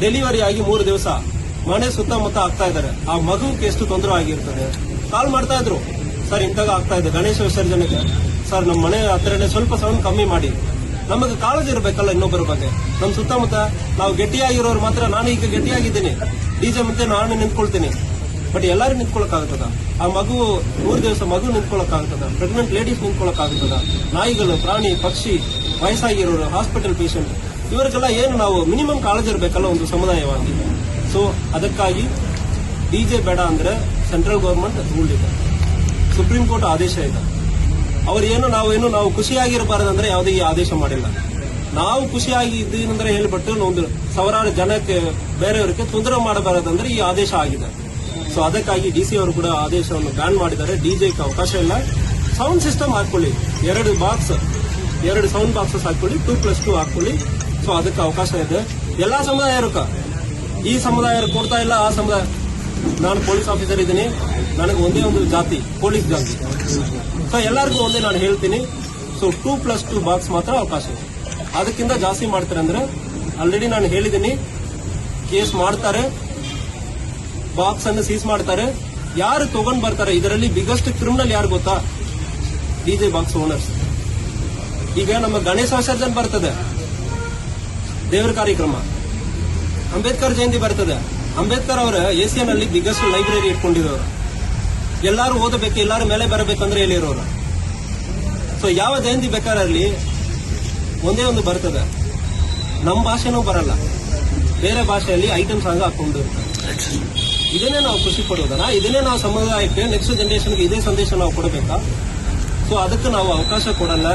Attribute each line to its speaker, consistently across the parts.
Speaker 1: Delivery ಆಗಿ 3 ದಿವಸ ಮನೆ ಸುತ್ತಮುತ್ತ ಆಗ್ತಾ ಇದ್ದಾರೆ. ಆ ಮಗುಕ್ಕೆ ಎಷ್ಟು ತೊಂದರೆ ಆಗಿರ್ತದೆ. ಕಾಲ್ ಮಾಡ್ತಾ ಇದ್ರು, ಸರ್ ಇಂತಾಗ ಆಗ್ತಾ ಇದೆ ಗಣೇಶ ವಿಸರ್ಜನೆಗೆ, ಸರ್ ನಮ್ಮ ಮನೆ ಹತ್ರನೇ ಸ್ವಲ್ಪ ಸೌಂಡ್ ಕಮ್ಮಿ ಮಾಡಿ. ನಮಗೆ ಕಾಳಜಿ ಇರಬೇಕಲ್ಲ ಇನ್ನೊಬ್ಬರ ಬಗ್ಗೆ. ನಮ್ಮ ಸುತ್ತಮುತ್ತ ನಾವು ಗಟ್ಟಿಯಾಗಿರೋರು ಮಾತ್ರ, ನಾನು ಈಗ ಗಟ್ಟಿಯಾಗಿದ್ದೀನಿ, ಡಿಜೆ ಮುಂದೆ ನಾನು ನಿಂತ್ಕೊಳ್ತೀನಿ, ಬಟ್ ಎಲ್ಲರೂ ನಿಂತ್ಕೊಳಕ್ಕಾಗ್ತದ? ಆ ಮಗು 3 ದಿವಸ ಮಗು ನಿಂತ್ಕೊಳಕ್ಕಾಗ್ತದ? Pregnant ladies ನಿಂತ್ಕೊಳಕ್ಕಾಗ್ತದ? ನಾಯಿಗಳು, ಪ್ರಾಣಿ, ಪಕ್ಷಿ, ವಯಸ್ಸಾಗಿರೋರು, ಹಾಸ್ಪಿಟಲ್ ಪೇಷಂಟ್, ಇವರಿಗೆಲ್ಲ ಏನು ನಾವು ಮಿನಿಮಮ್ ಕಾಳಜಿ ಇರಬೇಕಲ್ಲ ಒಂದು ಸಮುದಾಯವಾಗಿ. ಸೊ ಅದಕ್ಕಾಗಿ ಡಿಜೆ ಬೇಡ ಅಂದ್ರೆ ಸೆಂಟ್ರಲ್ ಗವರ್ಮೆಂಟ್ ರೂಲ್ ಇದೆ, ಸುಪ್ರೀಂ ಕೋರ್ಟ್ ಆದೇಶ ಇದೆ. ಅವ್ರೇನು ನಾವು ಖುಷಿಯಾಗಿರಬಾರದಂದ್ರೆ ಯಾವುದೇ ಈ ಆದೇಶ ಮಾಡಿಲ್ಲ. ನಾವು ಖುಷಿಯಾಗಿ ಇದ್ದೀನಂದ್ರೆ ಹೇಳ್ಬಿಟ್ಟು ಒಂದು ಸಾವಿರಾರು ಜನಕ್ಕೆ ಬೇರೆಯವರಿಗೆ ತೊಂದರೆ ಮಾಡಬಾರದಂದ್ರೆ ಈ ಆದೇಶ ಆಗಿದೆ. ಸೊ ಅದಕ್ಕಾಗಿ ಡಿಸಿ ಅವರು ಕೂಡ ಆದೇಶವನ್ನು ಬ್ಯಾನ್ ಮಾಡಿದ್ದಾರೆ. ಡಿಜೆಗೆ ಅವಕಾಶ ಇಲ್ಲ. ಸೌಂಡ್ ಸಿಸ್ಟಮ್ ಹಾಕೊಳ್ಳಿ, 2 ಸೌಂಡ್ ಬಾಕ್ಸಸ್ ಹಾಕೊಳ್ಳಿ, 2+2 ಹಾಕೊಳ್ಳಿ. ಸೊ ಅದಕ್ಕೆ ಅವಕಾಶ ಇದೆ ಎಲ್ಲಾ ಸಮುದಾಯಕ್ಕ. ಈ ಸಮುದಾಯ ಕೊಡ್ತಾ ಇಲ್ಲ, ಆ ಸಮುದಾಯ. ನಾನು ಪೊಲೀಸ್ ಆಫೀಸರ್ ಇದ್ದೀನಿ, ನನಗೆ ಒಂದೇ ಒಂದು ಜಾತಿ, ಪೊಲೀಸ್ ಜಾತಿ. ಸೊ ಎಲ್ಲರಿಗೂ ಒಂದೇ ನಾನು ಹೇಳ್ತೀನಿ. ಸೊ 2+2 ಬಾಕ್ಸ್ ಮಾತ್ರ ಅವಕಾಶ ಇದೆ. ಅದಕ್ಕಿಂತ ಜಾಸ್ತಿ ಮಾಡ್ತಾರೆ ಅಂದ್ರೆ ಆಲ್ರೆಡಿ ನಾನು ಹೇಳಿದ್ದೀನಿ, ಕೇಸ್ ಮಾಡ್ತಾರೆ, ಬಾಕ್ಸ್ ಅನ್ನು ಸೀಸ್ ಮಾಡ್ತಾರೆ. ಯಾರು ತಗೊಂಡ್ ಬರ್ತಾರೆ, ಇದರಲ್ಲಿ ಬಿಗ್ಗೆಸ್ಟ್ ಕ್ರಿಮಿನಲ್ ಯಾರು ಗೊತ್ತಾ? DJ box owners. ಈಗ ನಮ್ಮ ಗಣೇಶ ವಿಸರ್ಜನೆ ಬರ್ತದೆ, ದೇವರ ಕಾರ್ಯಕ್ರಮ, ಅಂಬೇಡ್ಕರ್ ಜಯಂತಿ ಬರ್ತದೆ. ಅಂಬೇಡ್ಕರ್ ಅವರ ಏಸಿಯನ್ ಅಲ್ಲಿ ಬಿಗ್ಗೆಸ್ಟ್ ಲೈಬ್ರರಿ ಇಟ್ಕೊಂಡಿರೋರು. ಎಲ್ಲರೂ ಓದಬೇಕು, ಎಲ್ಲರೂ ಮೇಲೆ ಬರಬೇಕಂದ್ರೆ ಹೇಳಿರೋರು. ಸೊ ಯಾವ ಜಯಂತಿ ಬೇಕಾರಲ್ಲಿ ಒಂದೇ ಒಂದು ಬರ್ತದೆ, ನಮ್ಮ ಭಾಷೆನೂ ಬರಲ್ಲ, ಬೇರೆ ಭಾಷೆಯಲ್ಲಿ ಐಟಮ್ ಸಾಂಗ್ ಹಾಕೊಂಡು ಇರ್ತಾರೆ. ಇದನ್ನೇ ನಾವು ಖುಷಿ ಪಡೋದಲ್ಲ, ಇದನ್ನೇ ನಾವು ಸಮುದಾಯಕ್ಕೆ ನೆಕ್ಸ್ಟ್ ಜನರೇಷನ್ಗೆ ಇದೇ ಸಂದೇಶ ನಾವು ಕೊಡಬೇಕಾ? ಸೊ ಅದಕ್ಕೆ ನಾವು ಅವಕಾಶ ಕೊಡಲ್ಲ.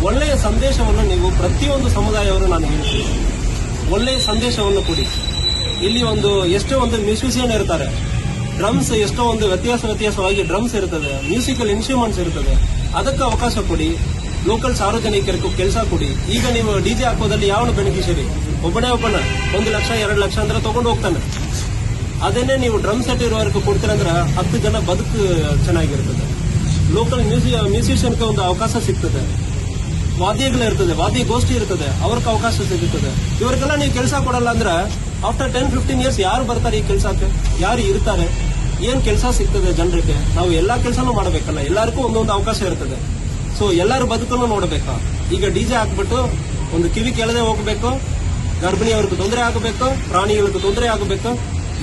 Speaker 1: ಒಳ್ಳೆಯ ಸಂದೇಶವನ್ನು ನೀವು ಪ್ರತಿಯೊಂದು ಸಮುದಾಯವರು ನಾನು ಹೇಳ್ತೀನಿ, ಒಳ್ಳೆಯ ಸಂದೇಶವನ್ನು ಕೊಡಿ. ಇಲ್ಲಿ ಎಷ್ಟೋ ಒಂದು ಮ್ಯೂಸಿಷಿಯನ್ ಇರ್ತಾರೆ, ಡ್ರಮ್ಸ್ ಎಷ್ಟೋ ಒಂದು ವ್ಯತ್ಯಾಸವಾಗಿ ಡ್ರಮ್ಸ್ ಇರ್ತದೆ, ಮ್ಯೂಸಿಕಲ್ ಇನ್ಸ್ಟ್ರೂಮೆಂಟ್ಸ್ ಇರ್ತದೆ. ಅದಕ್ಕೆ ಅವಕಾಶ ಕೊಡಿ. ಲೋಕಲ್ ಸಾರ್ವಜನಿಕರಿಗೂ ಕೆಲಸ ಕೊಡಿ. ಈಗ ನೀವು ಡಿಜೆ ಹಾಕೋದಲ್ಲಿ ಯಾವನು ಬೆನಿಫಿಷರಿ? ಒಬ್ಬನೇ 1 ಲಕ್ಷ 2 ಲಕ್ಷ ಅಂದ್ರೆ ತಗೊಂಡು ಹೋಗ್ತಾನೆ. ಅದನ್ನೇ ನೀವು ಡ್ರಮ್ ಸೆಟ್ ಇರೋವರೆಗೂ ಕೊಡ್ತೀರಂದ್ರೆ 10 ಜನ ಬದುಕು ಚೆನ್ನಾಗಿರ್ತದೆ. ಲೋಕಲ್ ಮ್ಯೂಸಿಷಿಯನ್ಗೆ ಒಂದು ಅವಕಾಶ ಸಿಗ್ತದೆ, ವಾದ್ಯಗಳಿರ್ತದೆ, ವಾದ್ಯ ಗೋಷ್ಠಿ ಇರ್ತದೆ, ಅವ್ರಿಗೆ ಅವಕಾಶ ಸಿಗುತ್ತದೆ. ಇವ್ರಿಗೆಲ್ಲ ನೀವು ಕೆಲಸ ಕೊಡಲ್ಲ ಅಂದ್ರೆ ಆಫ್ಟರ್ 10-15 ಇಯರ್ಸ್ ಯಾರು ಬರ್ತಾರೆ ಈ ಕೆಲಸಕ್ಕೆ? ಯಾರು ಇರ್ತಾರೆ? ಏನ್ ಕೆಲಸ ಸಿಗ್ತದೆ ಜನರಿಗೆ? ನಾವು ಎಲ್ಲಾ ಕೆಲಸನೂ ಮಾಡಬೇಕಲ್ಲ, ಎಲ್ಲರಿಗೂ ಒಂದೊಂದು ಅವಕಾಶ ಇರ್ತದೆ. ಸೊ ಎಲ್ಲರ ಬದುಕನ್ನು ನೋಡಬೇಕಾ? ಈಗ ಡಿಜೆ ಹಾಕ್ಬಿಟ್ಟು ಒಂದು ಕಿವಿ ಕೆಳದೆ ಹೋಗಬೇಕು, ಗರ್ಭಿಣಿಯವ್ರಿಗೂ ತೊಂದರೆ ಆಗಬೇಕು, ಪ್ರಾಣಿಗಳಿಗೂ ತೊಂದರೆ ಆಗಬೇಕು,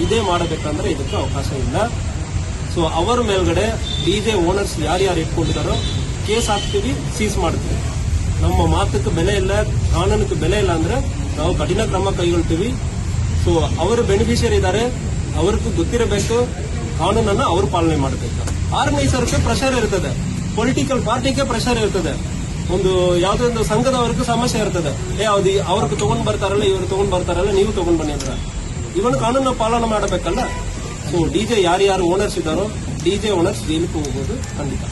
Speaker 1: ಇದೇ ಮಾಡಬೇಕಂದ್ರೆ ಇದಕ್ಕೆ ಅವಕಾಶ ಇಲ್ಲ. ಸೊ ಅವರ ಮೇಲ್ಗಡೆ ಡಿಜೆ ಓನರ್ಸ್ ಯಾರ್ಯಾರು ಇಟ್ಕೊಂಡಿದ್ದಾರೋ ಕೇಸ್ ಹಾಕ್ತೀವಿ, ಸೀಸ್ ಮಾಡ್ತೀವಿ. ನಮ್ಮ ಮಾತಕ್ಕೆ ಬೆಲೆ ಇಲ್ಲ, ಕಾನೂನಿಗೆ ಬೆಲೆ ಇಲ್ಲ ಅಂದ್ರೆ ನಾವು ಕಠಿಣ ಕ್ರಮ ಕೈಗೊಳ್ತೀವಿ. ಸೊ ಅವರು ಬೆನಿಫಿಷಿಯರಿ ಇದ್ದಾರೆ, ಅವ್ರಿಗೂ ಗೊತ್ತಿರಬೇಕು, ಕಾನೂನನ್ನು ಅವರು ಪಾಲನೆ ಮಾಡಬೇಕು. ಆರ್ಗನೈಸರ್ಗೆ ಪ್ರೆಷರ್ ಇರ್ತದೆ, ಪೊಲಿಟಿಕಲ್ ಪಾರ್ಟಿಗೆ ಪ್ರೆಷರ್ ಇರ್ತದೆ, ಒಂದು ಯಾವುದೋ ಒಂದು ಸಂಘದವರೆಗೂ ಸಮಸ್ಯೆ ಇರ್ತದೆ. ಅವ್ರಿಗೆ ತಗೊಂಡ್ ಬರ್ತಾರಲ್ಲ, ಇವರು ತಗೊಂಡ್ ಬರ್ತಾರಲ್ಲ, ನೀವು ತಗೊಂಡ್ ಬನ್ನಿ ಅಂದ್ರೆ ಇವನು ಕಾನೂನು ಪಾಲನೆ ಮಾಡಬೇಕಲ್ಲ. ಸೊ ಡಿಜೆ ಯಾರ್ಯಾರು ಓನರ್ಸ್ ಇದ್ದಾರೋ ಡಿಜೆ ಓನರ್ಸ್ ಜೈಲಿಗೆ ಹೋಗೋದು ಖಂಡಿತ.